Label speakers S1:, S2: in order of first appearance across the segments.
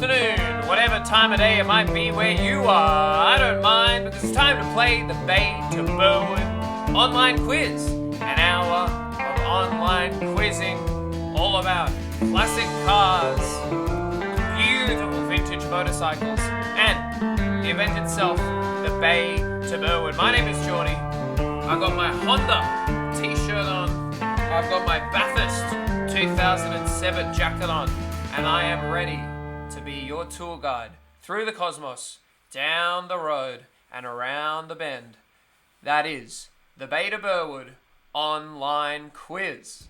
S1: afternoon, whatever time of day it might be where you are. I don't mind because it's time to play the Bay to Birdwood Online Quiz. An hour of online quizzing all about classic cars, beautiful vintage motorcycles, and the event itself, the Bay to Birdwood. My name is Geordie. I've got my Honda t-shirt on. I've got my Bathurst 2007 jacket on. And I am ready to be your tour guide through the cosmos, down the road, and around the bend. That is the Bay to Birdwood Online Quiz.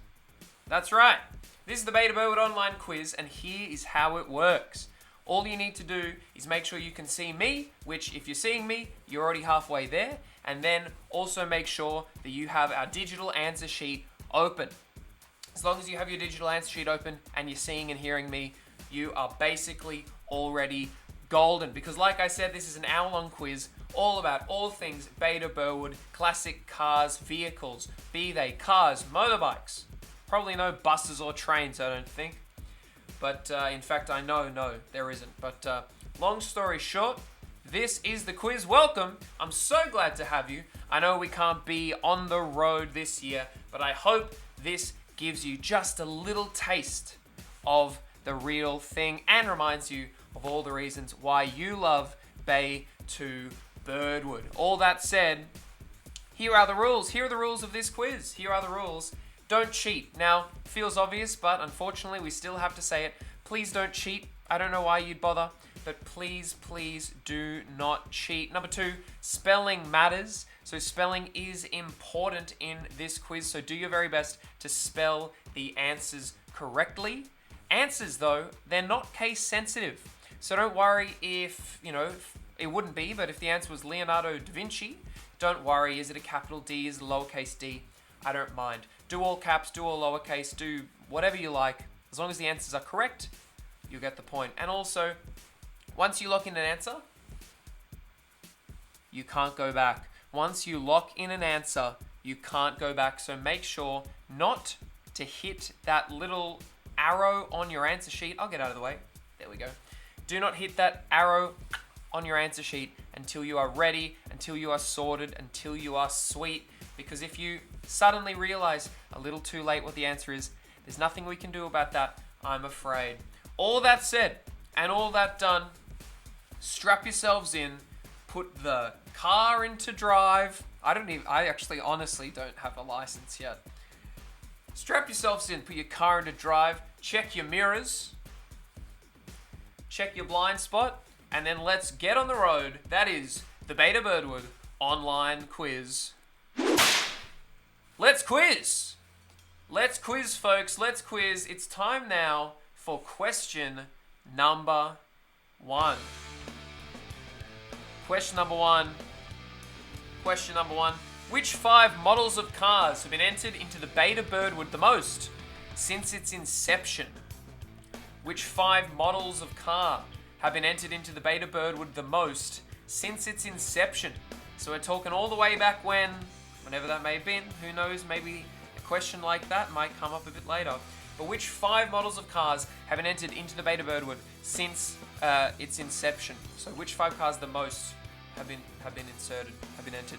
S1: That's right. This is the Bay to Birdwood Online Quiz, and here is how it works. All you need to do is make sure you can see me, which if you're seeing me, you're already halfway there. And then also make sure that you have our digital answer sheet open. As long as you have your digital answer sheet open and you're seeing and hearing me, you are basically already golden. Because like I said, this is an hour-long quiz all about all things Bay to Birdwood, classic cars, vehicles, be they cars, motorbikes. Probably no buses or trains, I don't think. But in fact, I know, no, there isn't. But long story short, this is the quiz. Welcome. I'm so glad to have you. I know we can't be on the road this year, but I hope this gives you just a little taste of the real thing and reminds you of all the reasons why you love Bay to Birdwood. All that said, here are the rules. Here are the rules of this quiz. Here are the rules. Don't cheat. Now, feels obvious, but unfortunately we still have to say it. Please don't cheat. I don't know why you'd bother, but please do not cheat. Number 2, spelling matters. So spelling is important in this quiz, so do your very best to spell the answers correctly. Answers, though, they're not case sensitive. So don't worry if, it wouldn't be, but if the answer was Leonardo da Vinci, don't worry, is it a capital D, is it a lowercase d? I don't mind. Do all caps, do all lowercase, do whatever you like. As long as the answers are correct, you get the point. And also, once you lock in an answer, you can't go back. Once you lock in an answer, you can't go back. So make sure not to hit that little arrow on your answer sheet. I'll get out of the way. There we go. Do not hit that arrow on your answer sheet until you are ready, until you are sorted, until you are sweet. Because if you suddenly realize a little too late what the answer is, there's nothing we can do about that, I'm afraid. All that said, and all that done, strap yourselves in, put the car into drive. I actually honestly don't have a license yet. Strap yourselves in, put your car into drive, check your mirrors, check your blind spot, and then let's get on the road. That is the Bay to Birdwood Online Quiz. Let's quiz! Let's quiz, folks. Let's quiz. It's time now for question number 1. Question number one. Which 5 models of cars have been entered into the Bay to Birdwood the most since its inception? Which 5 models of car have been entered into the Bay to Birdwood the most since its inception? So we're talking all the way back whenever that may have been. Who knows, maybe a question like that might come up a bit later. But which 5 models of cars have been entered into the Bay to Birdwood since its inception? So which 5 cars the most have been entered?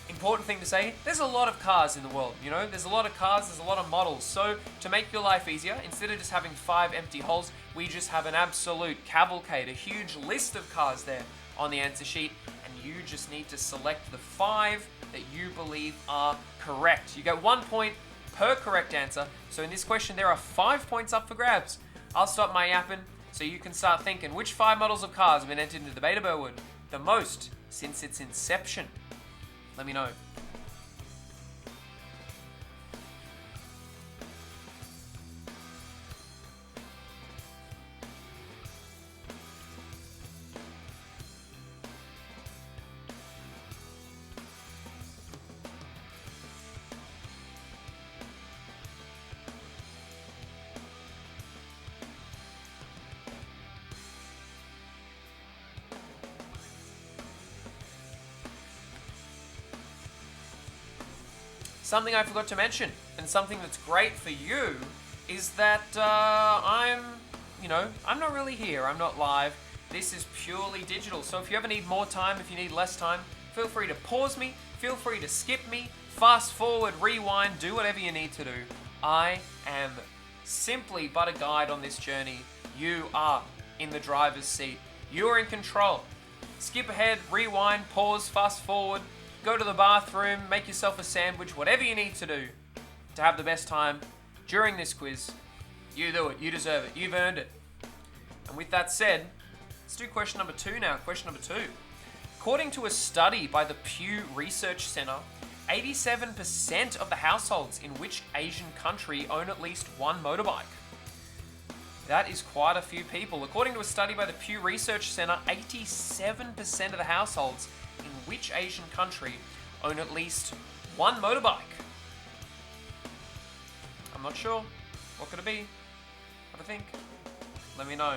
S1: Important thing to say, there's a lot of cars in the world, there's a lot of cars, there's a lot of models. So to make your life easier, instead of just having 5 empty holes, we just have an absolute cavalcade, a huge list of cars there on the answer sheet, and you just need to select the 5 that you believe are correct. You get 1 point per correct answer. So in this question, there are 5 points up for grabs. I'll stop my yapping so you can start thinking, which 5 models of cars have been entered into the Bay to Birdwood the most since its inception? Let me know. Something I forgot to mention, and something that's great for you, is that I'm I'm not really here. I'm not live. This is purely digital. So if you ever need more time, if you need less time, feel free to pause me. Feel free to skip me. Fast forward, rewind, do whatever you need to do. I am simply but a guide on this journey. You are in the driver's seat. You are in control. Skip ahead, rewind, pause, fast forward, go to the bathroom, make yourself a sandwich, whatever you need to do to have the best time during this quiz. You do it. You deserve it. You've earned it. And with that said, let's do question number 2 now. Question number 2. According to a study by the Pew Research Center, 87% of the households in which Asian country own at least one motorbike. That is quite a few people. According to a study by the Pew Research Center, 87% of the households in which Asian country own at least one motorbike. I'm not sure. What could it be? Have a think. Let me know.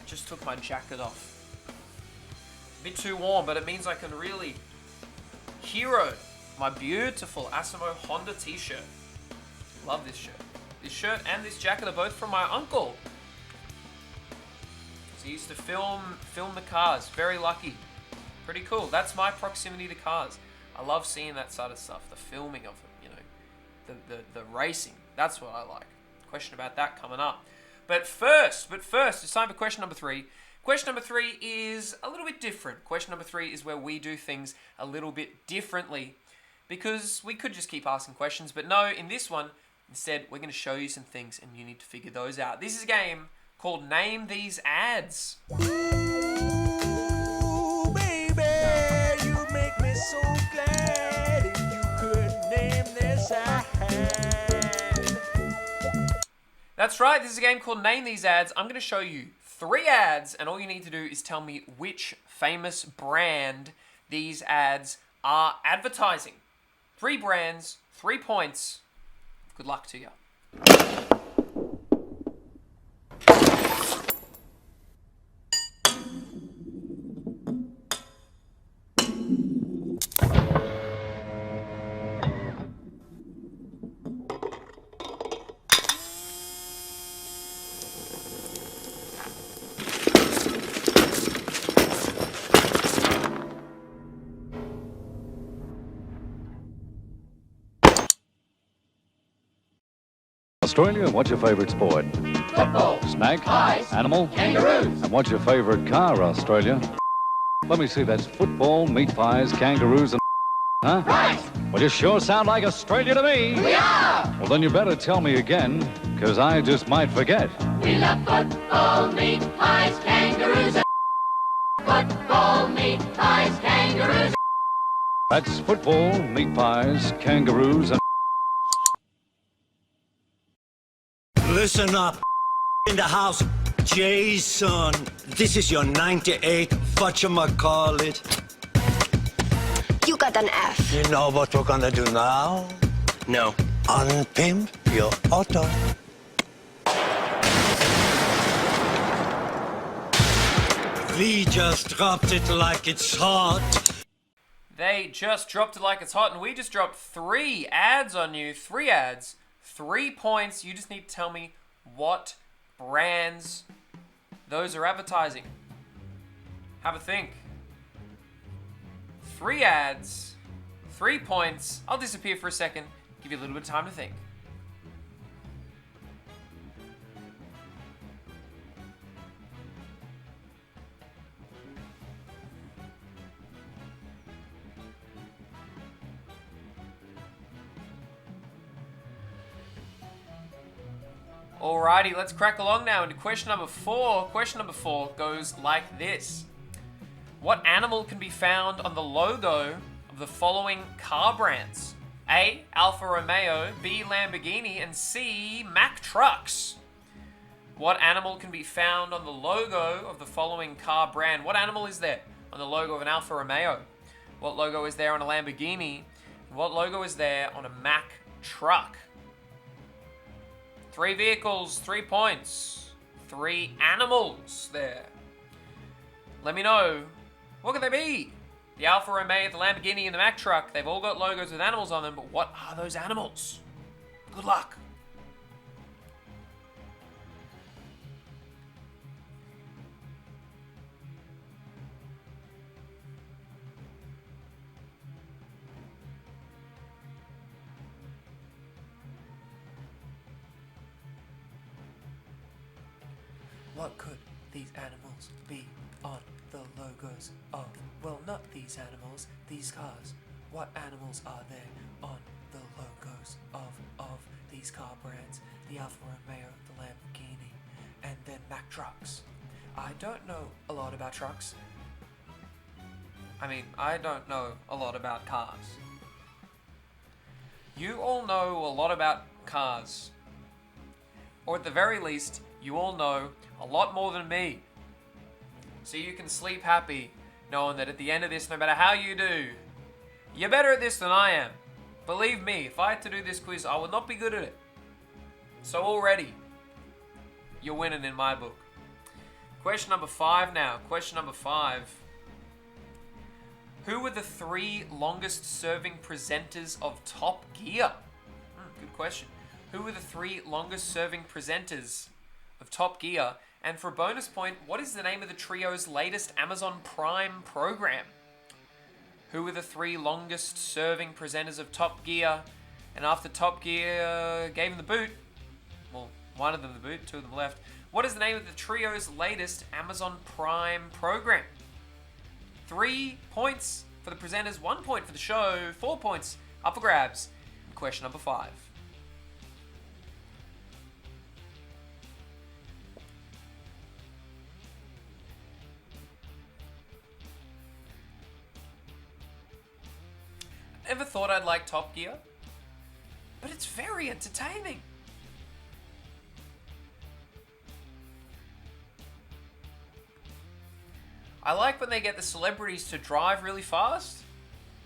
S1: Just took my jacket off. A bit too warm, but it means I can really hero my beautiful Asimo Honda t-shirt. Love this shirt. This shirt and this jacket are both from my uncle. So he used to film the cars. Very lucky. Pretty cool. That's my proximity to cars. I love seeing that side of stuff. The filming of them, the racing. That's what I like. Question about that coming up. But first, it's time for question number 3. Question number 3 is a little bit different. Question number 3 is where we do things a little bit differently, because we could just keep asking questions, but no, in this one, instead, we're going to show you some things and you need to figure those out. This is a game called Name These Ads.
S2: Ooh, baby, you make me so glad if you could name this ad.
S1: That's right, this is a game called Name These Ads. I'm going to show you 3 ads, and all you need to do is tell me which famous brand these ads are advertising. 3 brands, 3 points. Good luck to you.
S3: Australia, what's your favorite sport?
S4: Football.
S3: Snack?
S4: Pies.
S3: Animal?
S4: Kangaroos.
S3: And what's your favorite car, Australia? Let me see, that's football, meat pies, kangaroos, and huh?
S4: Right.
S3: Well, you sure sound like Australia to me.
S4: We are.
S3: Well, then you better tell me again, because I just might forget.
S4: We love football, meat pies, kangaroos. Football, meat pies, kangaroos.
S3: That's football, meat pies, kangaroos, and...
S2: Listen up, in the house, Jason. This is your 98 whatchamacallit.
S5: You got an F.
S2: You know what we're gonna do now?
S6: No.
S2: Unpimp your auto. We just dropped it like it's hot.
S1: They just dropped it like it's hot, and we just dropped 3 ads on you. 3 ads. 3 points. You just need to tell me what brands those are advertising. Have a think. 3 ads, 3 points. I'll disappear for a second. Give you a little bit of time to think. Alrighty, let's crack along now into question number 4. Question number 4 goes like this. What animal can be found on the logo of the following car brands? A. Alfa Romeo, B. Lamborghini, and C. Mack Trucks. What animal can be found on the logo of the following car brand? What animal is there on the logo of an Alfa Romeo? What logo is there on a Lamborghini? What logo is there on a Mack truck? 3 vehicles, 3 points. 3 animals there. Let me know. What could they be? The Alfa Romeo, the Lamborghini, and the Mack truck. They've all got logos with animals on them, but what are those animals? Good luck. What could these animals be on the logos of? Well, not these animals, these cars. What animals are there on the logos of these car brands? The Alfa Romeo, the Lamborghini, and then Mack trucks. I don't know a lot about trucks. I don't know a lot about cars. You all know a lot about cars. Or at the very least, you all know a lot more than me. So you can sleep happy knowing that at the end of this, no matter how you do, you're better at this than I am. Believe me, if I had to do this quiz, I would not be good at it. So already, you're winning in my book. Question number 5 now. Question number 5. Who were the 3 longest serving presenters of Top Gear? Good question. Who were the 3 longest serving presenters of Top Gear? And for a bonus point, what is the name of the trio's latest Amazon Prime program? Who were the 3 longest serving presenters of Top Gear? And after Top Gear gave them the boot, well, one of them the boot, 2 of them left, what is the name of the trio's latest Amazon Prime program? 3 points for the presenters, 1 point for the show, 4 points up for grabs. Question number 5. Never thought I'd like Top Gear, but it's very entertaining. I like when they get the celebrities to drive really fast.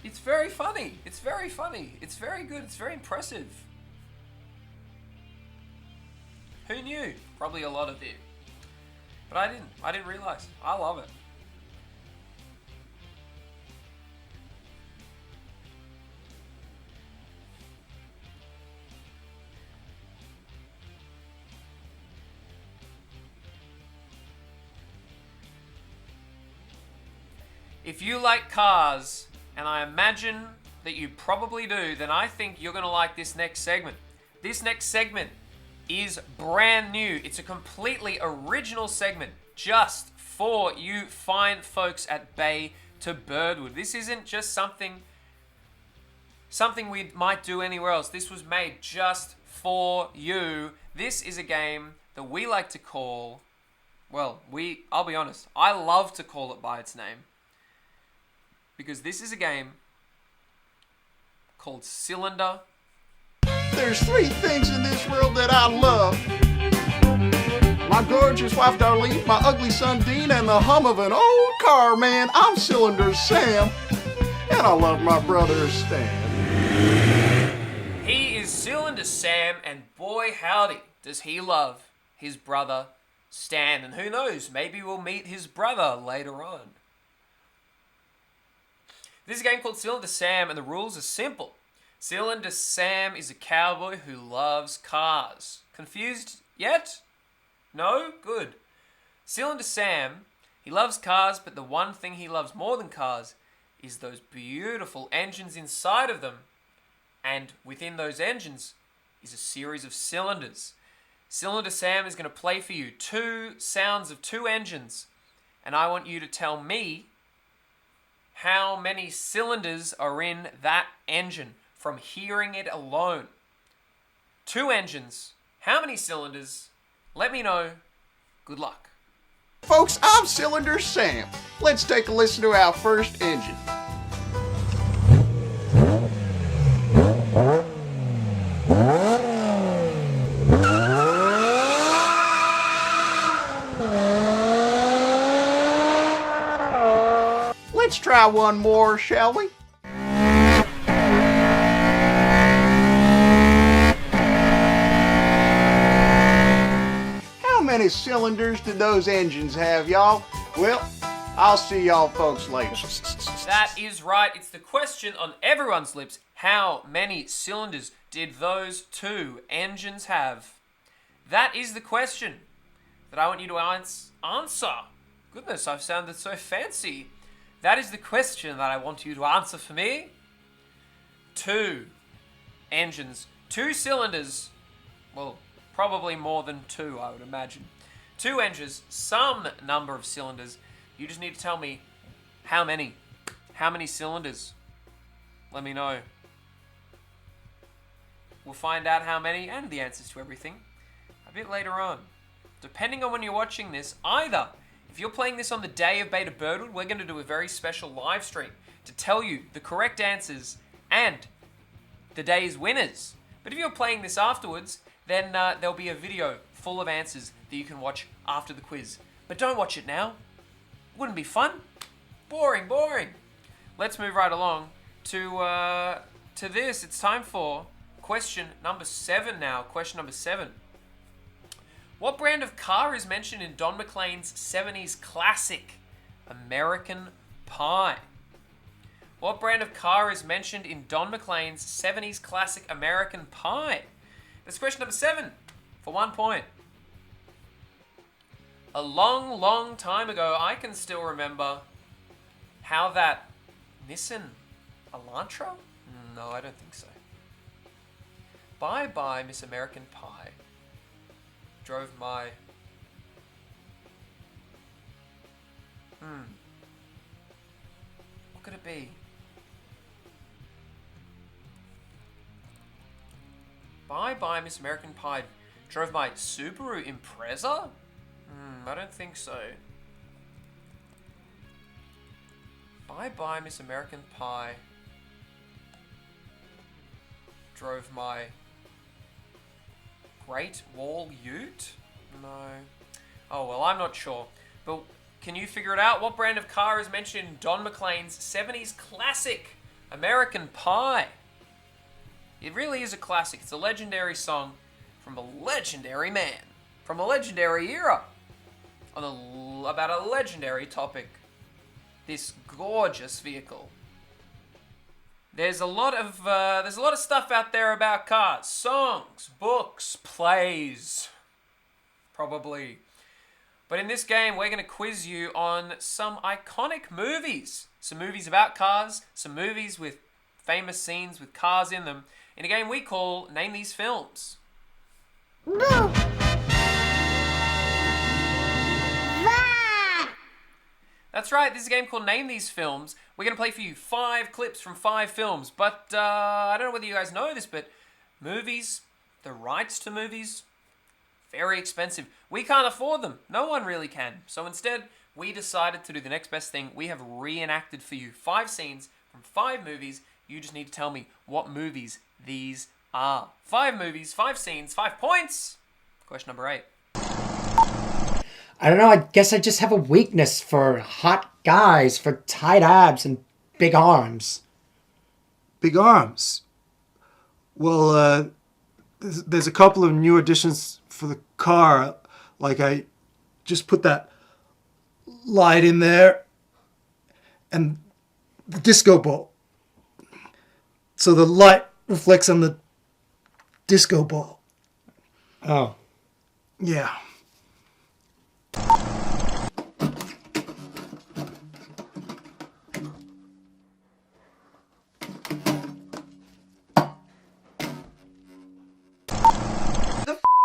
S1: It's very funny. It's very funny. It's very good. It's very impressive. Who knew? Probably a lot of you. But I didn't. I didn't realize. I love it. If you like cars, and I imagine that you probably do, then I think you're going to like this next segment. This next segment is brand new. It's a completely original segment just for you fine folks at Bay to Birdwood. This isn't just something we might do anywhere else. This was made just for you. This is a game that we like to call, well, I'll be honest, I love to call it by its name. Because this is a game called Cylinder.
S6: There's 3 things in this world that I love. My gorgeous wife Darlene, my ugly son Dean, and the hum of an old car, man. I'm Cylinder Sam, and I love my brother Stan.
S1: He is Cylinder Sam, and boy howdy, does he love his brother Stan. And who knows, maybe we'll meet his brother later on. This is a game called Cylinder Sam, and the rules are simple. Cylinder Sam is a cowboy who loves cars. Confused yet? No? Good. Cylinder Sam, he loves cars, but the one thing he loves more than cars is those beautiful engines inside of them. And within those engines is a series of cylinders. Cylinder Sam is going to play for you 2 sounds of 2 engines, and I want you to tell me how many cylinders are in that engine from hearing it alone. 2 engines. How many cylinders? Let me know. Good luck.
S6: Folks, I'm Cylinder Sam. Let's take a listen to our first engine. Let's try one more, shall we? How many cylinders do those engines have, y'all? Well, I'll see y'all folks later.
S1: That is right. It's the question on everyone's lips. How many cylinders did those two engines have? That is the question that I want you to answer. Goodness, I've sounded so fancy. That is the question that I want you to answer for me. Two engines, two cylinders. Well, probably more than two, I would imagine. Two engines, some number of cylinders. You just need to tell me how many. How many cylinders? Let me know. We'll find out how many and the answers to everything a bit later on. Depending on when you're watching this, either if you're playing this on the day of Beta Birdwood, we're going to do a very special live stream to tell you the correct answers and the day's winners. But if you're playing this afterwards, then there'll be a video full of answers that you can watch after the quiz. But don't watch it now. Wouldn't be fun. Boring. Let's move right along to this. It's time for question number 7 now. Question number 7. What brand of car is mentioned in Don McLean's 70s classic, American Pie? What brand of car is mentioned in Don McLean's 70s classic, American Pie? That's question number 7 for 1 point. A long time ago, I can still remember how that Nissan Elantra? No, I don't think so. Bye, Miss American Pie. Drove my... What could it be? Bye, Miss American Pie. Drove my Subaru Impreza? I don't think so. Bye, Miss American Pie. Drove my Great Wall Ute? No. Oh, well, I'm not sure. But can you figure it out? What brand of car is mentioned in Don McLean's 70s classic, American Pie? It really is a classic. It's a legendary song from a legendary man, from a legendary era, about a legendary topic. This gorgeous vehicle. There's a lot of stuff out there about cars, songs, books, plays, probably. But in this game, we're going to quiz you on some iconic movies, some movies about cars, some movies with famous scenes with cars in them, in a game we call Name These Films. That's right, this is a game called Name These Films. We're going to play for you 5 clips from 5 films. But I don't know whether you guys know this, but movies, the rights to movies, very expensive. We can't afford them. No one really can. So instead, we decided to do the next best thing. We have reenacted for you 5 scenes from 5 movies. You just need to tell me what movies these are. 5 movies, 5 scenes, 5 points. Question number 8.
S7: I don't know, I guess I just have a weakness for hot guys, for tight abs and big arms.
S8: Big arms? Well, there's a couple of new additions for the car. Like I just put that light in there and the disco ball. So the light reflects on the disco ball.
S7: Oh.
S8: Yeah.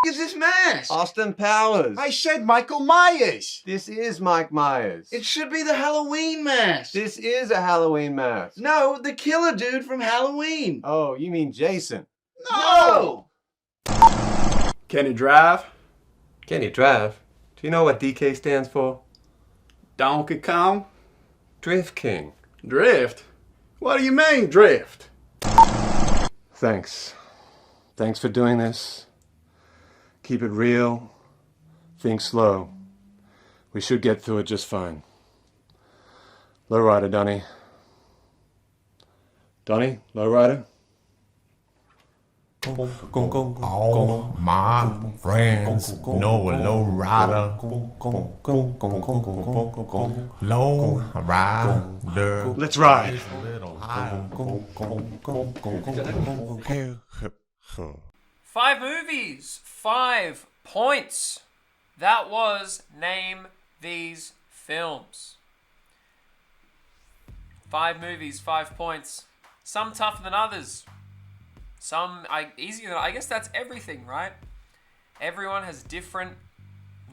S9: Is this mask?
S10: Austin Powers.
S9: I said Michael Myers.
S10: This is Mike Myers.
S9: It should be the Halloween mask.
S10: This is a Halloween mask.
S9: No, the killer dude from Halloween.
S10: Oh, you mean Jason?
S9: No!
S6: Can you drive?
S10: Can you drive? Do you know what DK stands for?
S6: Donkey Kong?
S10: Drift King.
S6: Drift? What do you mean, drift?
S10: Thanks. Thanks for doing this. Keep it real. Think slow. We should get through it just fine. Lowrider, Donny. Donny, lowrider.
S11: All my friends know a low rider. Low rider.
S10: Let's ride.
S1: Five movies, 5 points. That was Name These Films. 5 movies, 5 points. Some tougher than others. Some easier than... I guess that's everything, right? Everyone has different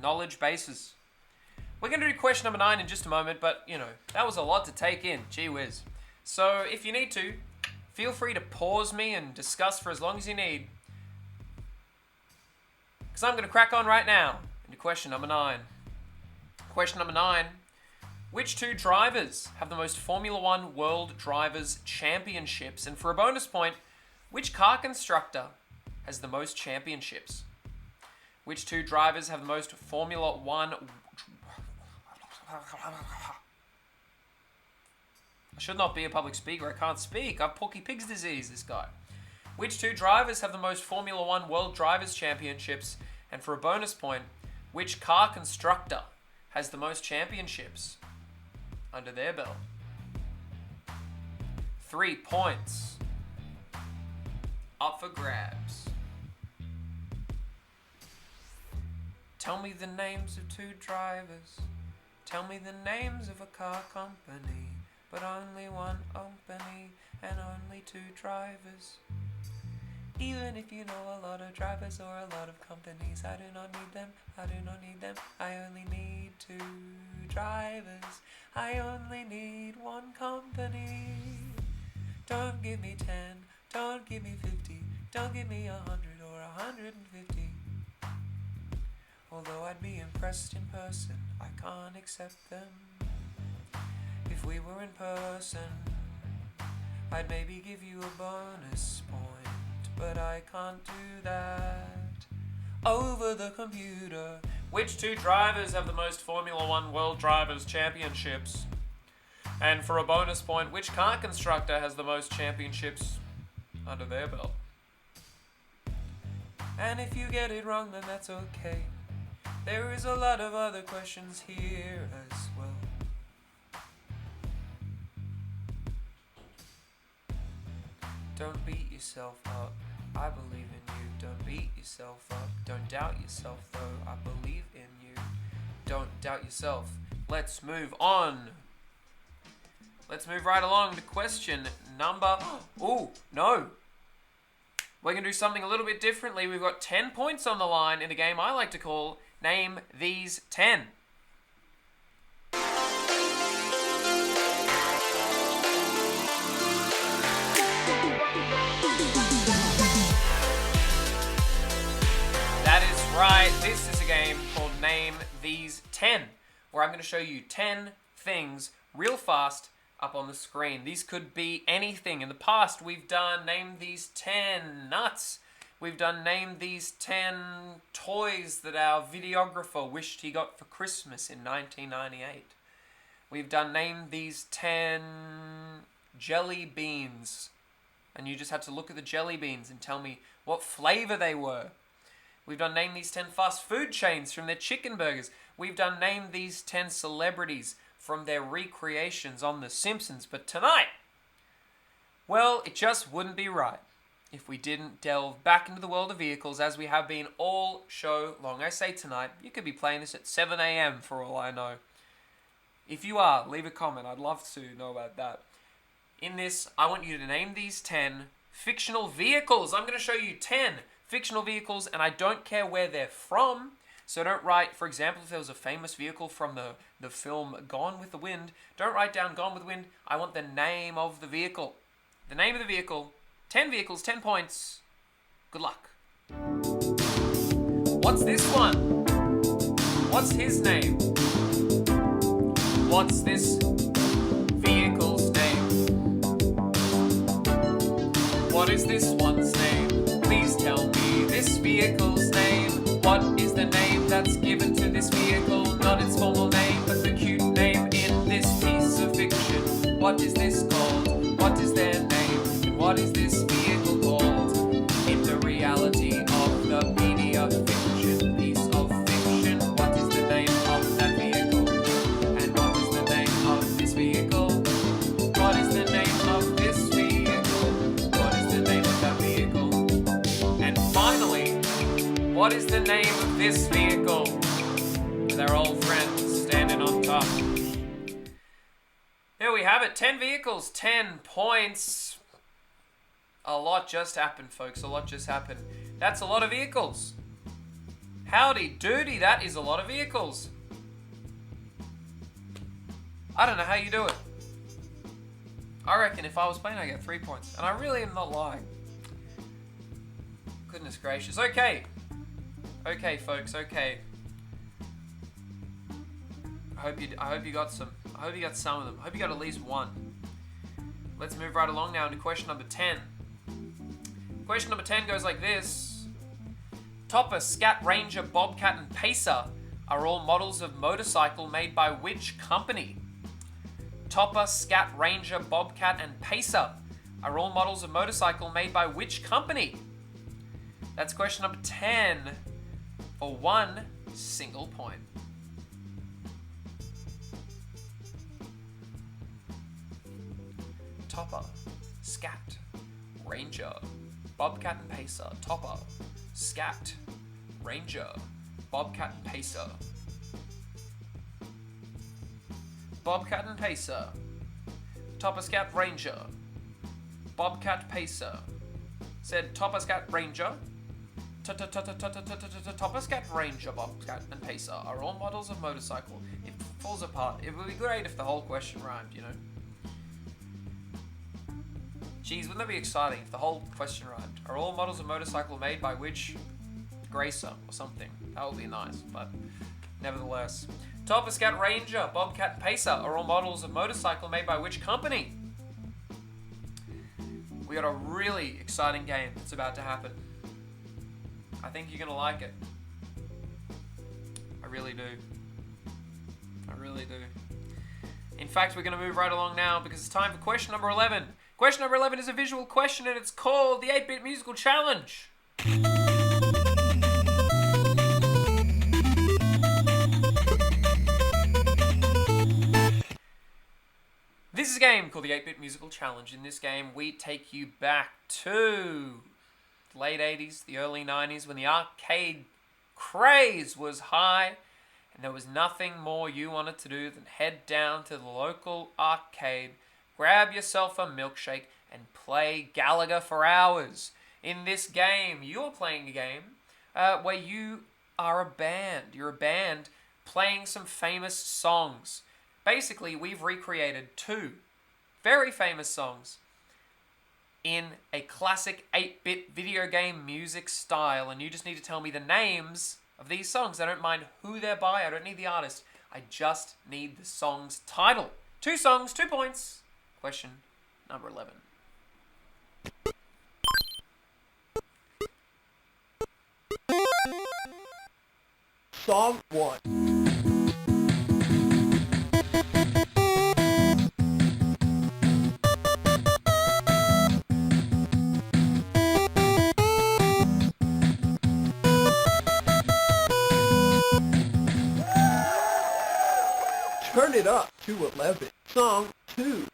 S1: knowledge bases. We're going to do question number 9 in just a moment, but, you know, that was a lot to take in. Gee whiz. So, if you need to, feel free to pause me and discuss for as long as you need. Because I'm going to crack on right now into question number 9. Question number 9. Which 2 drivers have the most Formula 1 World Drivers' Championships? And for a bonus point, which car constructor has the most championships? Which 2 drivers have the most Formula 1... I should not be a public speaker. I can't speak. I've Porky Pig's disease, this guy. Which 2 drivers have the most Formula 1 World Drivers' Championships? And for a bonus point, which car constructor has the most championships under their belt? 3 points. Up for grabs. Tell me the names of 2 drivers. Tell me the names of a car company. But only one company and only 2 drivers. Even if you know a lot of drivers or a lot of companies, I do not need them, I do not need them. I only need 2 drivers. I only need 1 company. Don't give me 10, don't give me 50, don't give me 100 or 150. Although I'd be impressed in person, I can't accept them. If we were in person, I'd maybe give you a bonus point, but I can't do that over the computer. Which 2 drivers have the most Formula 1 World Drivers' Championships? And for a bonus point, which car constructor has the most championships under their belt? And if you get it wrong, then that's okay. There is a lot of other questions here as well. Don't beat yourself up, I believe in you. Don't beat yourself up, don't doubt yourself though, I believe in you. Don't doubt yourself. Let's move on. Let's move right along to question number... Ooh, no. We're going to do something a little bit differently. We've got 10 points on the line in a game I like to call Name These 10. That is right. This is a game called Name These 10, where I'm going to show you 10 things real fast up on the screen. These could be anything. In the past, we've done Name These 10 nuts. We've done Name These 10 toys that our videographer wished he got for Christmas in 1998. We've done Name These 10 jelly beans. And you just had to look at the jelly beans and tell me what flavor they were. We've done Name These 10 fast food chains from their chicken burgers. We've done Name These 10 celebrities from their recreations on The Simpsons. But tonight, well, it just wouldn't be right if we didn't delve back into the world of vehicles as we have been all show long. I say tonight, you could be playing this at 7 a.m. for all I know. If you are, leave a comment. I'd love to know about that. In this, I want you to name these 10 fictional vehicles. I'm going to show you 10 fictional vehicles, and I don't care where they're from. So don't write, for example, if there was a famous vehicle from the film Gone with the Wind, don't write down Gone with the Wind. I want the name of the vehicle. The name of the vehicle. 10 vehicles, 10 points. Good luck. What's this one? What's his name? What's this vehicle's name? What is this one's name? Please tell me this vehicle's name. What is the name that's given to this vehicle? Not its formal name, but the cute name in this piece of fiction. What is this called? What is their name? And what is this vehicle called? In the reality of the media fiction, piece of fiction, what is the name of that vehicle? And what is the name of this vehicle? What is the name of this vehicle? What is the name of that vehicle? And finally, what is the name of this vehicle? With our old friends standing on top. There we have it. 10 vehicles, 10 points. A lot just happened, folks. A lot just happened. That's a lot of vehicles. Howdy doody, that is a lot of vehicles. I don't know how you do it. I reckon if I was playing, I'd get 3 points. And I really am not lying. Goodness gracious. Okay. Okay, folks. Okay. I hope you got some. I hope you got some of them. I hope you got at least one. Let's move right along now into question number 10. Question number 10 goes like this. Topper, Scat, Ranger, Bobcat, and Pacer are all models of motorcycle made by which company? Topper, Scat, Ranger, Bobcat, and Pacer are all models of motorcycle made by which company? That's question number 10 for 1 single point. Topper, Scat, Ranger, Bobcat and Pacer. Topper, Scat, Ranger, Bobcat and Pacer. Bobcat and Pacer. Topper, Scat, Ranger, Bobcat, Pacer. Said Topper, Scat, Ranger. Topper, Scat, Ranger, Bobcat and Pacer are all models of motorcycle. It falls apart. It would be great if the whole question rhymed, you know. Geez, wouldn't that be exciting if the whole question rhymed? Are all models of motorcycle made by which Gracer or something? That would be nice, but nevertheless. Topper, Scat, Ranger, Bobcat, and Pacer are all models of motorcycle made by which company? We got a really exciting game that's about to happen. I think you're gonna like it. I really do. I really do. In fact, we're gonna move right along now because it's time for question number 11. Question number 11 is a visual question and it's called the 8-Bit Musical Challenge. This is a game called the 8-Bit Musical Challenge. In this game, we take you back to the late 80s, the early 90s, when the arcade craze was high and there was nothing more you wanted to do than head down to the local arcade, grab yourself a milkshake, and play Gallagher for hours. In this game, you're playing a game where you are a band. You're a band playing some famous songs. Basically, we've recreated 2 very famous songs in a classic 8-bit video game music style, and you just need to tell me the names of these songs. I don't mind who they're by. I don't need the artist. I just need the song's title. 2 songs, 2 points. Question number 11.
S2: Song 1. Turn it up to 11. Song 2.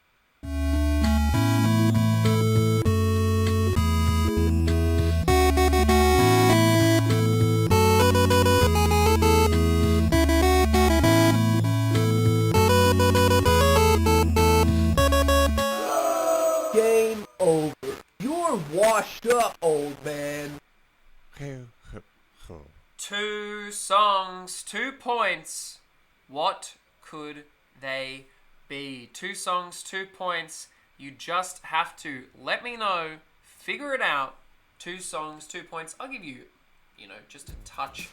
S2: Game over. You're washed up, old man.
S1: 2 songs, 2 points. What could they be? 2 songs, 2 points. You just have to let me know, figure it out. 2 songs, 2 points. I'll give you, just a touch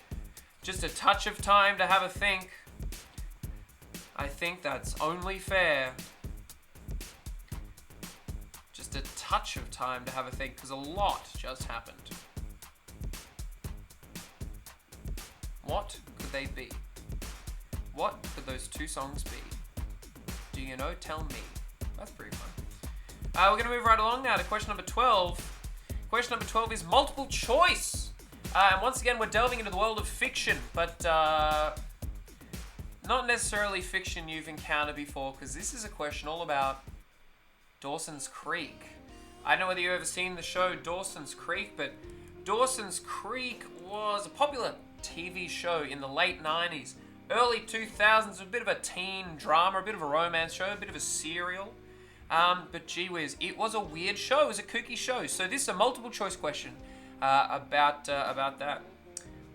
S1: of time to have a think. I think that's only fair. Just a touch of time to have a think, because a lot just happened. What could they be? What could those 2 songs be? Do you know? Tell me. That's pretty fun. We're going to move right along now to question number 12. Question number 12 is multiple choice. And once again, we're delving into the world of fiction, but not necessarily fiction you've encountered before, because this is a question all about Dawson's Creek. I don't know whether you've ever seen the show Dawson's Creek, but Dawson's Creek was a popular TV show in the late 90s, early 2000s, a bit of a teen drama, a bit of a romance show, a bit of a serial. But gee whiz, it was a weird show, it was a kooky show. So this is a multiple choice question about that.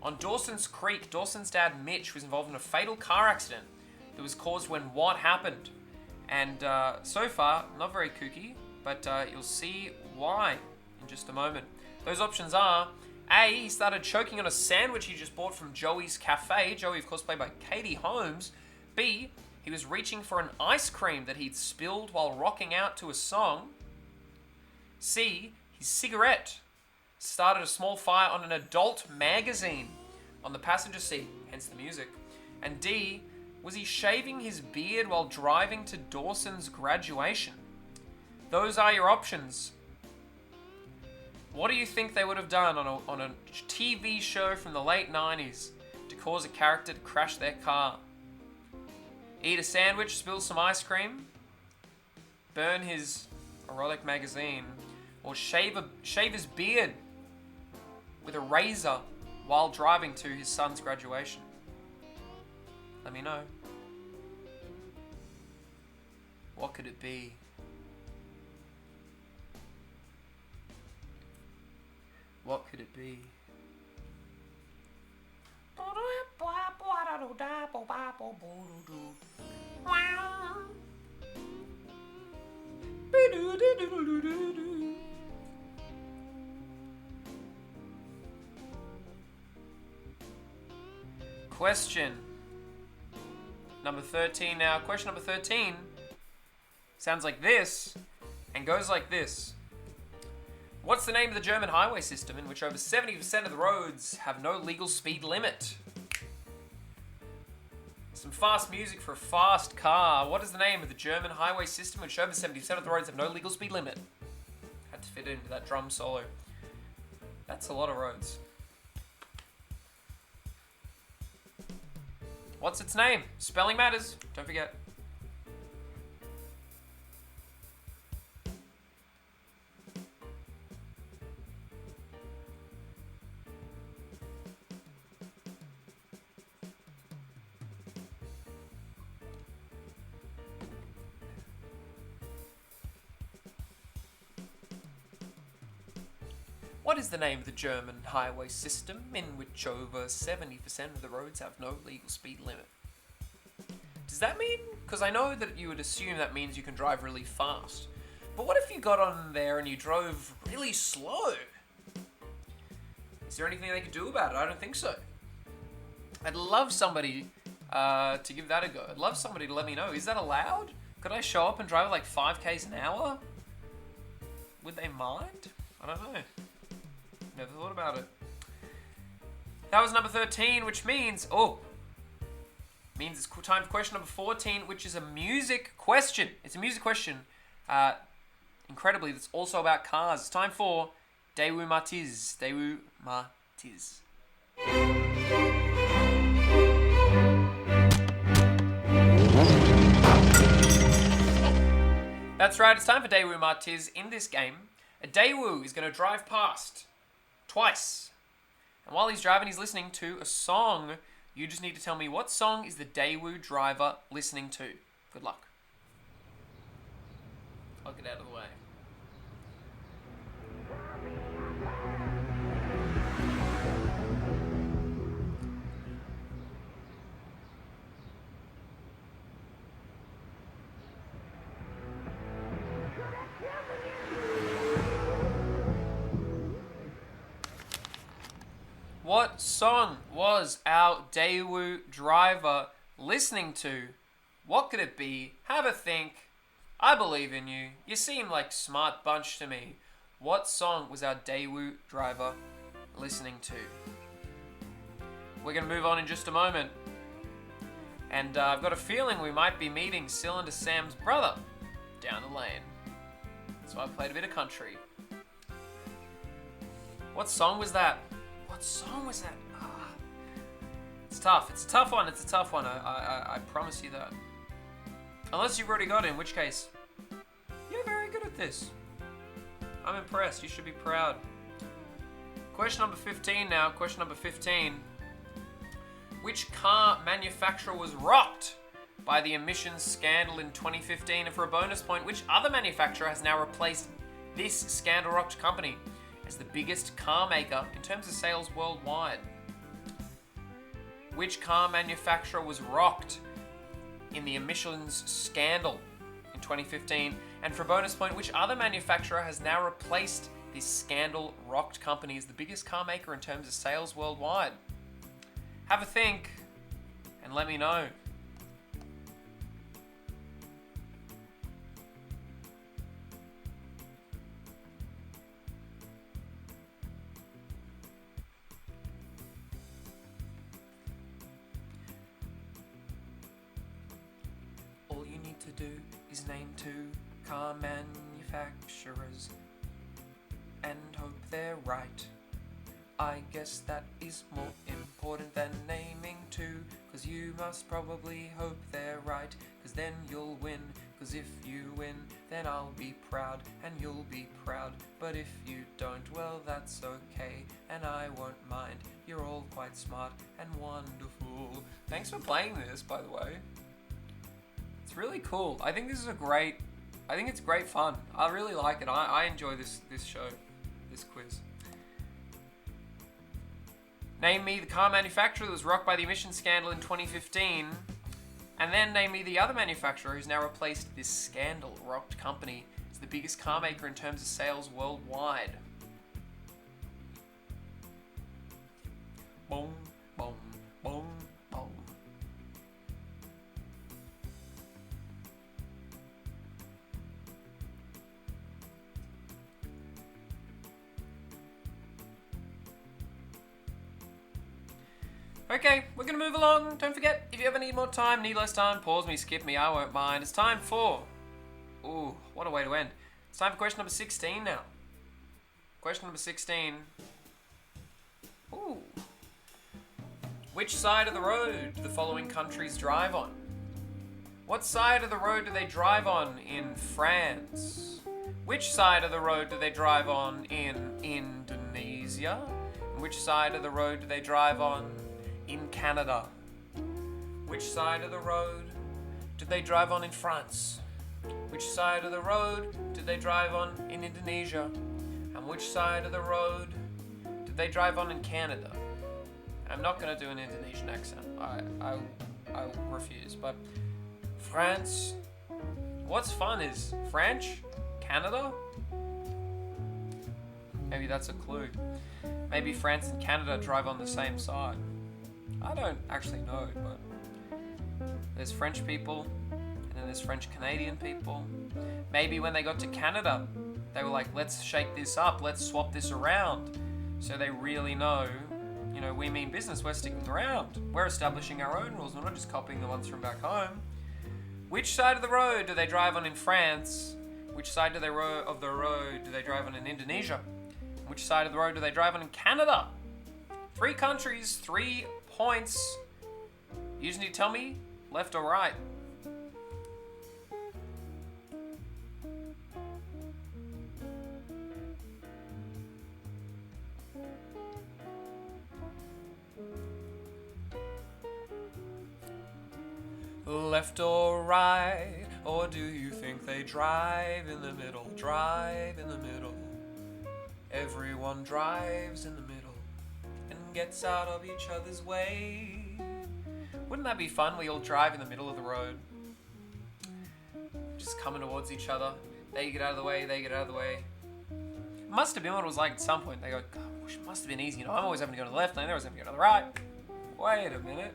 S1: On Dawson's Creek, Dawson's dad Mitch was involved in a fatal car accident that was caused when what happened? And so far, not very kooky, but you'll see why in just a moment. Those options are: A, he started choking on a sandwich he just bought from Joey's Cafe. Joey, of course, played by Katie Holmes. B, he was reaching for an ice cream that he'd spilled while rocking out to a song. C, his cigarette started a small fire on an adult magazine on the passenger seat, hence the music. And D, was he shaving his beard while driving to Dawson's graduation? Those are your options. What do you think they would have done on a TV show from the late 90s to cause a character to crash their car? Eat a sandwich, spill some ice cream, burn his erotic magazine, or shave his beard with a razor while driving to his son's graduation? Let me know. What could it be? What could it be? Question number 13 now. Question number 13 sounds like this and goes like this. What's the name of the German highway system in which over 70% of the roads have no legal speed limit? Some fast music for a fast car. What is the name of the German highway system in which over 70% of the roads have no legal speed limit? Had to fit into that drum solo. That's a lot of roads. What's its name? Spelling matters. Don't forget. What is the name of the German highway system in which over 70% of the roads have no legal speed limit? Does that mean, because I know that you would assume that means you can drive really fast, but what if you got on there and you drove really slow? Is there anything they could do about it? I don't think so. I'd love somebody to give that a go. I'd love somebody to let me know. Is that allowed? Could I show up and drive at like 5 k's an hour? Would they mind? I don't know. Never thought about it. That was number 13, which means, it's time for question number 14, which is a music question. It's a music question. Incredibly, that's also about cars. It's time for Daewoo Matiz. Daewoo Matiz. That's right, it's time for Daewoo Matiz. In this game, a Daewoo is going to drive past twice. And while he's driving, he's listening to a song. You just need to tell me what song is the Daewoo driver listening to. Good luck. I'll get out of the way. What song was our Daewoo driver listening to? What could it be? Have a think. I believe in you. You seem like a smart bunch to me. What song was our Daewoo driver listening to? We're going to move on in just a moment. And I've got a feeling we might be meeting Cylinder Sam's brother. down the lane. So I played a bit of country. What song was that? What song was that? Ah. It's tough. It's a tough one. It's a tough one. I promise you that. Unless you've already got it, in which case, you're very good at this. I'm impressed. You should be proud. Question number 15 now. Question number 15. Which car manufacturer was rocked by the emissions scandal in 2015? And for a bonus point, which other manufacturer has now replaced this scandal-rocked company as the biggest car maker in terms of sales worldwide? Which car manufacturer was rocked in the emissions scandal in 2015? And for a bonus point, which other manufacturer has now replaced this scandal-rocked company as the biggest car maker in terms of sales worldwide? Have a think and let me know. All you need to do is name 2 car manufacturers and hope they're right. I guess that is more important than naming 2, 'cause you must probably hope they're right, 'cause then you'll win, 'cause if you win, then I'll be proud, and you'll be proud, but if you don't, well that's okay, and I won't mind, you're all quite smart and wonderful. Thanks for playing this, by the way. It's really cool. I think it's great fun. I really like it. I enjoy this show, this quiz. Name me the car manufacturer that was rocked by the emissions scandal in 2015, and then name me the other manufacturer who's now replaced this scandal-rocked company as the biggest car maker in terms of sales worldwide. Boom, boom, boom, boom. Okay, we're going to move along. Don't forget, if you ever need more time, need less time, pause me, skip me, I won't mind. It's time for... Ooh, what a way to end. It's time for question number 16 now. Question number 16. Ooh. Which side of the road do the following countries drive on? What side of the road do they drive on in France? Which side of the road do they drive on in Indonesia? And which side of the road do they drive on in Canada? Which side of the road do they drive on in France? Which side of the road do they drive on in Indonesia? And which side of the road do they drive on in Canada? I'm not going to do an Indonesian accent. I refuse. But France. What's fun is French, Canada. Maybe that's a clue. Maybe France and Canada drive on the same side. I don't actually know, but there's French people, and then there's French-Canadian people. Maybe when they got to Canada, they were like, let's shake this up, let's swap this around. So they really know, we mean business, we're sticking around. We're establishing our own rules, we're not just copying the ones from back home. Which side of the road do they drive on in France? Which side of the road do they drive on in Indonesia? Which side of the road do they drive on in Canada? 3 countries, 3 points. You just need to tell me left or right. Left or right, or do you think they drive in the middle? Drive in the middle. Everyone drives in the middle and gets out of each other's way. Wouldn't that be fun? We all drive in the middle of the road, just coming towards each other. They get out of the way, they get out of the way. It must have been what it was like at some point. They go, gosh, it must have been easy. I'm always having to go to the left, and they're always having to go to the right. Wait a minute.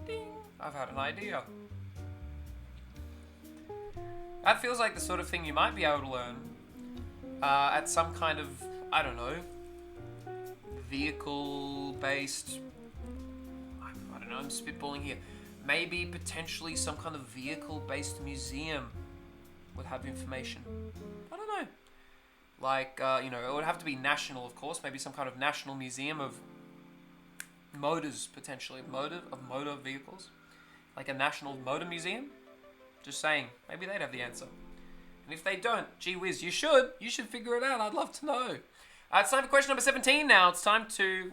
S1: Ding. I've had an idea. That feels like the sort of thing you might be able to learn at some kind of, I don't know, vehicle-based, I don't know, I'm spitballing here. Maybe potentially some kind of vehicle-based museum. would have information? I don't know. Like, it would have to be national, of course. Maybe some kind of national museum of motors, potentially. Motor vehicles. Like a national motor museum. Just saying. Maybe they'd have the answer. And if they don't, gee whiz, you should. You should figure it out. I'd love to know. It's time for question number 17 now. It's time to,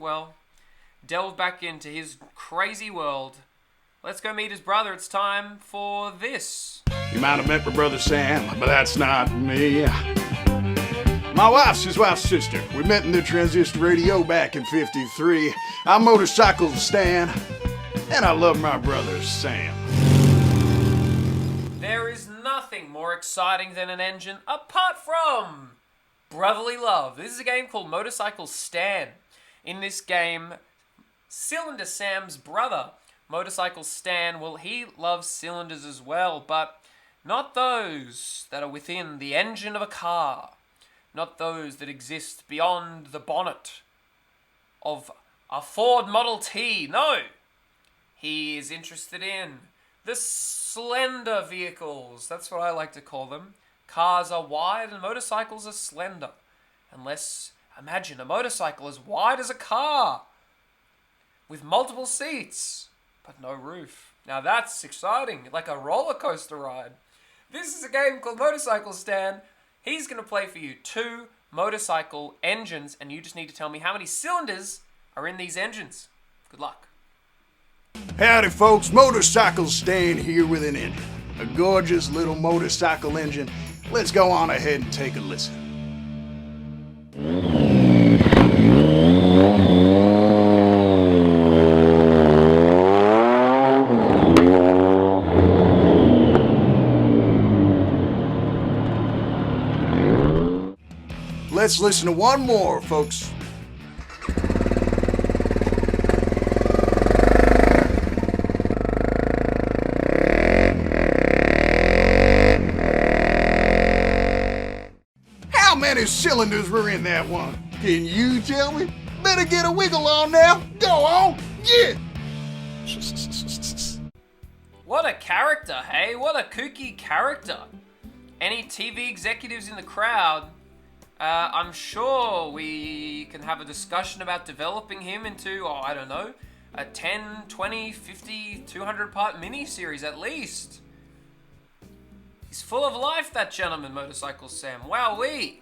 S1: delve back into his crazy world. Let's go meet his brother. It's time for this.
S6: You might have met my brother Sam, but that's not me. My wife's his wife's sister. We met in the transistor radio back in '53. I motorcycled Stan, and I love my brother Sam.
S1: There is nothing more exciting than an engine apart from brotherly love. This is a game called Motorcycle Stan. In this game, Cylinder Sam's brother, Motorcycle Stan, he loves cylinders as well, but not those that are within the engine of a car. Not those that exist beyond the bonnet of a Ford Model T. No! He is interested in the slender vehicles. That's what I like to call them. Cars are wide and motorcycles are slender. Imagine a motorcycle as wide as a car with multiple seats, but no roof. Now that's exciting, like a roller coaster ride. This is a game called Motorcycle Stan. He's going to play for you 2 motorcycle engines, and you just need to tell me how many cylinders are in these engines. Good luck.
S6: Howdy folks, Motorcycle Stan here with an engine. A gorgeous little motorcycle engine. Let's go on ahead and take a listen. Let's listen to one more, folks. How many cylinders were in that one? Can you tell me? Better get a wiggle on now. Go on, get!
S1: What a character, hey? What a kooky character. Any TV executives in the crowd, I'm sure we can have a discussion about developing him into, I don't know, a 10, 20, 50, 200 part mini-series at least. He's full of life, that gentleman, Motorcycle Sam. Wowee!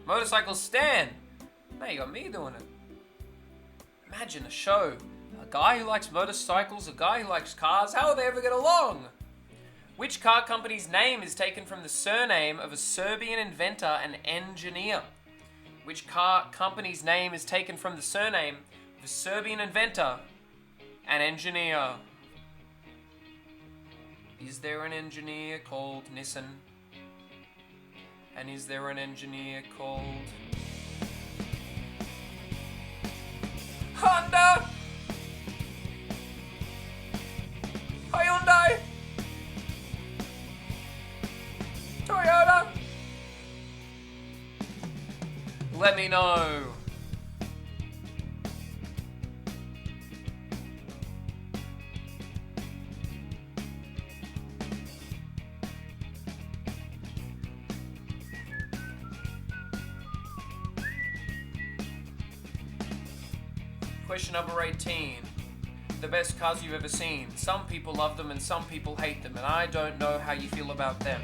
S1: Motorcycle Stan. Now you got me doing it. Imagine a show. A guy who likes motorcycles, a guy who likes cars. How will they ever get along? Which car company's name is taken from the surname of a Serbian inventor and engineer? Which car company's name is taken from the surname of a Serbian inventor and engineer? Is there an engineer called Nissan? And is there an engineer called Honda? Hyundai? Toyota? Let me know. Question number 18. The best cars you've ever seen. Some people love them and some people hate them, and I don't know how you feel about them.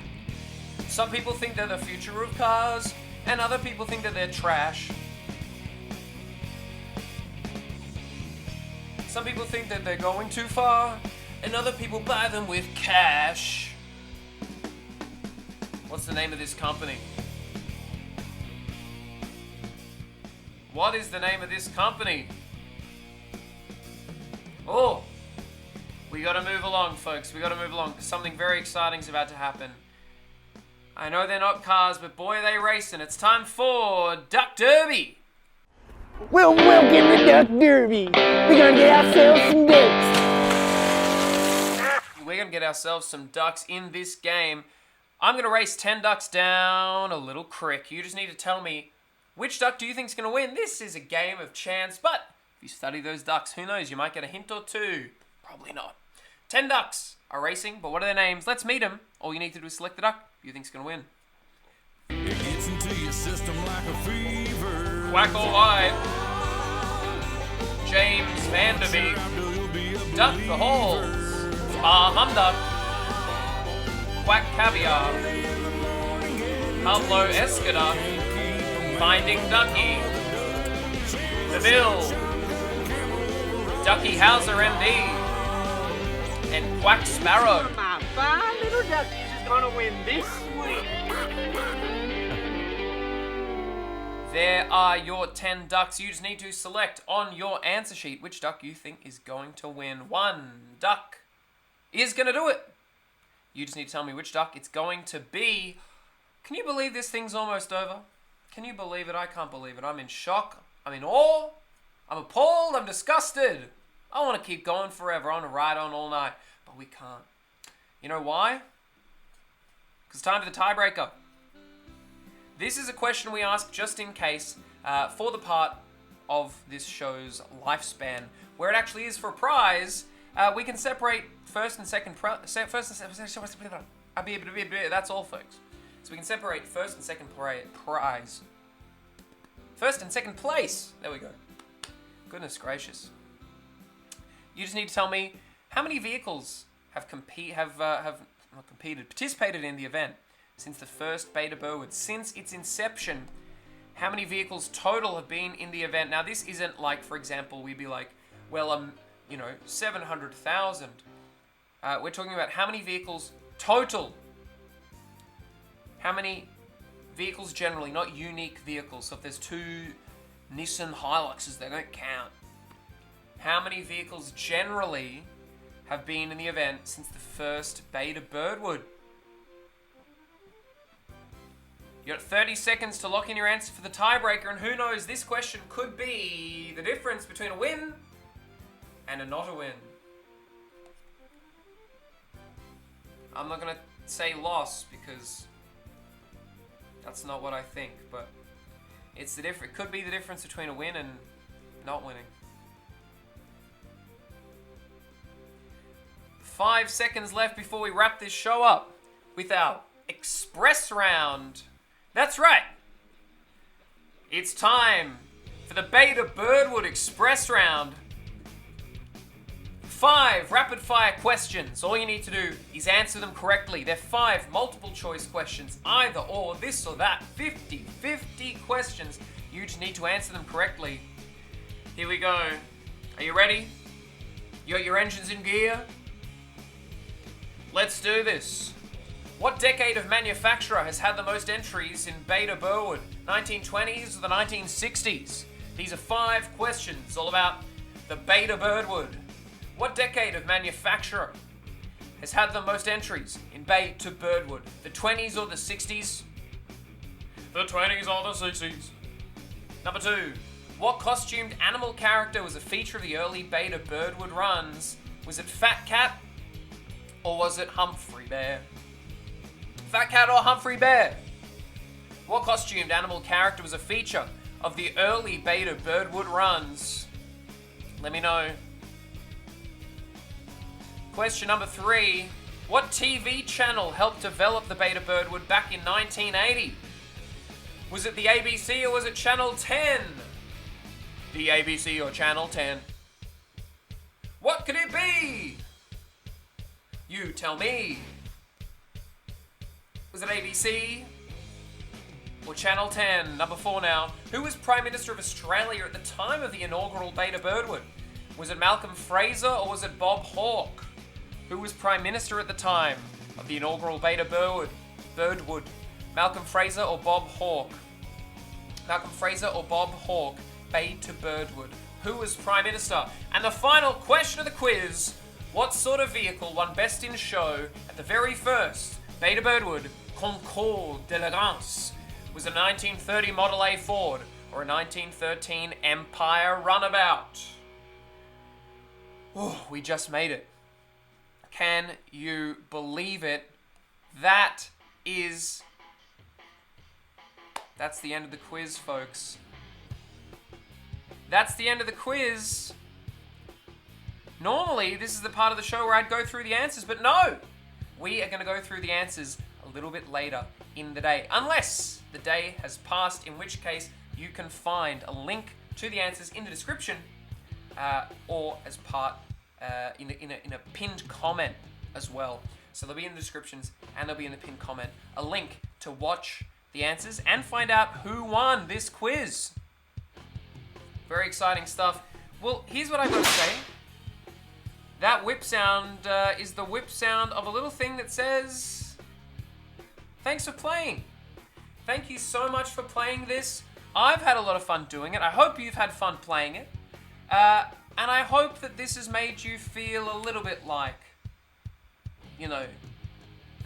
S1: Some people think they're the future of cars, and other people think that they're trash. Some people think that they're going too far, and other people buy them with cash. What's the name of this company? What is the name of this company? Oh, we gotta move along, folks. We gotta move along, because something very exciting is about to happen. I know they're not cars, but boy, are they racing. It's time for Duck Derby.
S2: Well, welcome to Duck Derby. We're gonna get ourselves some ducks.
S1: We're gonna get ourselves some ducks in this game. I'm gonna race 10 ducks down a little creek. You just need to tell me which duck do you think is gonna win. This is a game of chance, but if you study those ducks, who knows? You might get a hint or two. Probably not. 10 ducks are racing, but what are their names? Let's meet them. All you need to do is select the duck you think's going to win.
S2: It gets into your system like a fever.
S1: Quack or White, James Vanderbeek, Duck the Halls, Bar Humduck, Quack Caviar, Pablo Escoda, Finding Ducky, The Bill, Ducky Hauser MD, and Quack Sparrow.
S12: My fine little duckies is gonna win this week.
S1: There are your 10 ducks. You just need to select on your answer sheet which duck you think is going to win. One duck is going to do it. You just need to tell me which duck it's going to be. Can you believe this thing's almost over? Can you believe it? I can't believe it. I'm in shock. I'm in awe. I'm appalled. I'm disgusted. I want to keep going forever. I want to ride on all night. But we can't. You know why? Because it's time for the tiebreaker. This is a question we ask just in case for the part of this show's lifespan where it actually is for a prize. We can separate first and second that's all, folks. So we can separate first and second prize. First and second place. There we go. Goodness gracious. You just need to tell me how many vehicles have participated in the event since the first Beta Birdwood, since its inception. How many vehicles total have been in the event? Now, this isn't like, for example, we'd be like, well, 700,000. We're talking about how many vehicles total. How many vehicles generally, not unique vehicles. So if there's 2 Nissan Hiluxes, they don't count. How many vehicles generally have been in the event since the first Beta Birdwood? You got 30 seconds to lock in your answer for the tiebreaker, and who knows, this question could be the difference between a win and a not a win. I'm not going to say loss because that's not what I think, but it's the it could be the difference between a win and not winning. 5 seconds left before we wrap this show up with our express round. That's right. It's time for the Beta Birdwood Express round. 5 rapid-fire questions. All you need to do is answer them correctly. They're 5 multiple-choice questions, either or, this or that. 50 questions. You just need to answer them correctly. Here we go. Are you ready? You got your engines in gear? Let's do this. What decade of manufacturer has had the most entries in Beta Birdwood? 1920s or the 1960s? These are 5 questions all about the Beta Birdwood. What decade of manufacturer has had the most entries in Beta Birdwood? The 20s or the 60s? The 20s or the 60s. Number 2. What costumed animal character was a feature of the early Beta Birdwood runs? Was it Fat Cat or was it Humphrey Bear? Fat Cat or Humphrey Bear? What costumed animal character was a feature of the early Beta Birdwood runs? Let me know. Question number 3. What TV channel helped develop the Beta Birdwood back in 1980? Was it the ABC or was it Channel 10? The ABC or Channel 10? What could it be? You tell me. Was it ABC or Channel 10? Number 4 now. Who was Prime Minister of Australia at the time of the inaugural Beta Birdwood? Was it Malcolm Fraser or was it Bob Hawke? Who was Prime Minister at the time of the inaugural Beta Birdwood? Malcolm Fraser or Bob Hawke? Malcolm Fraser or Bob Hawke? Beta Birdwood. Who was Prime Minister? And the final question of the quiz. What sort of vehicle won Best in Show at the very first Beta Birdwood Concours d'Elegance? Was it a 1930 Model A Ford or a 1913 Empire Runabout? Oh, we just made it. Can you believe it? That's the end of the quiz, folks. That's the end of the quiz. Normally, this is the part of the show where I'd go through the answers, but no! We are going to go through the answers a little bit later in the day. Unless the day has passed, in which case you can find a link to the answers in the description or as part in a pinned comment as well. So they'll be in the descriptions and they'll be in the pinned comment a link to watch the answers and find out who won this quiz. Very exciting stuff. Well, here's what I've got to say. That whip sound is the whip sound of a little thing that says, thanks for playing. Thank you so much for playing this. I've had a lot of fun doing it. I hope you've had fun playing it. And I hope that this has made you feel a little bit like, you know,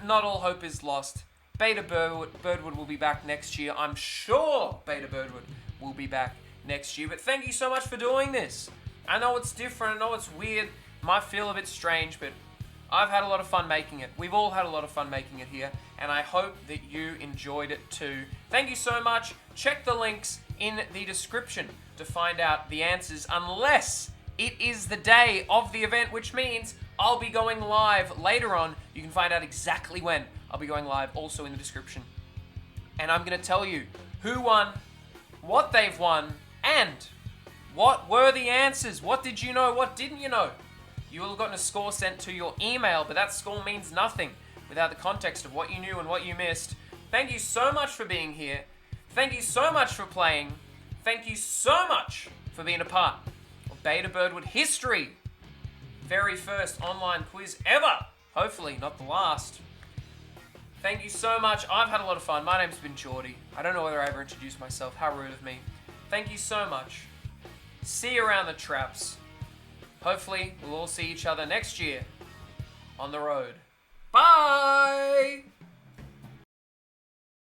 S1: not all hope is lost. Beta Birdwood will be back next year. I'm sure Beta Birdwood will be back next year. But thank you so much for doing this. I know it's different. I know it's weird. Might feel a bit strange, but I've had a lot of fun making it. We've all had a lot of fun making it here, and I hope that you enjoyed it too. Thank you so much. Check the links in the description to find out the answers, unless it is the day of the event, which means I'll be going live later on. You can find out exactly when I'll be going live, also in the description. And I'm going to tell you who won, what they've won, and what were the answers. What did you know? What didn't you know? You will have gotten a score sent to your email, but that score means nothing without the context of what you knew and what you missed. Thank you so much for being here. Thank you so much for playing. Thank you so much for being a part of Beta Birdwood history. Very first online quiz ever. Hopefully not the last. Thank you so much. I've had a lot of fun. My name's been Geordie. I don't know whether I ever introduced myself. How rude of me. Thank you so much. See you around the traps. Hopefully, we'll all see each other next year on the road. Bye!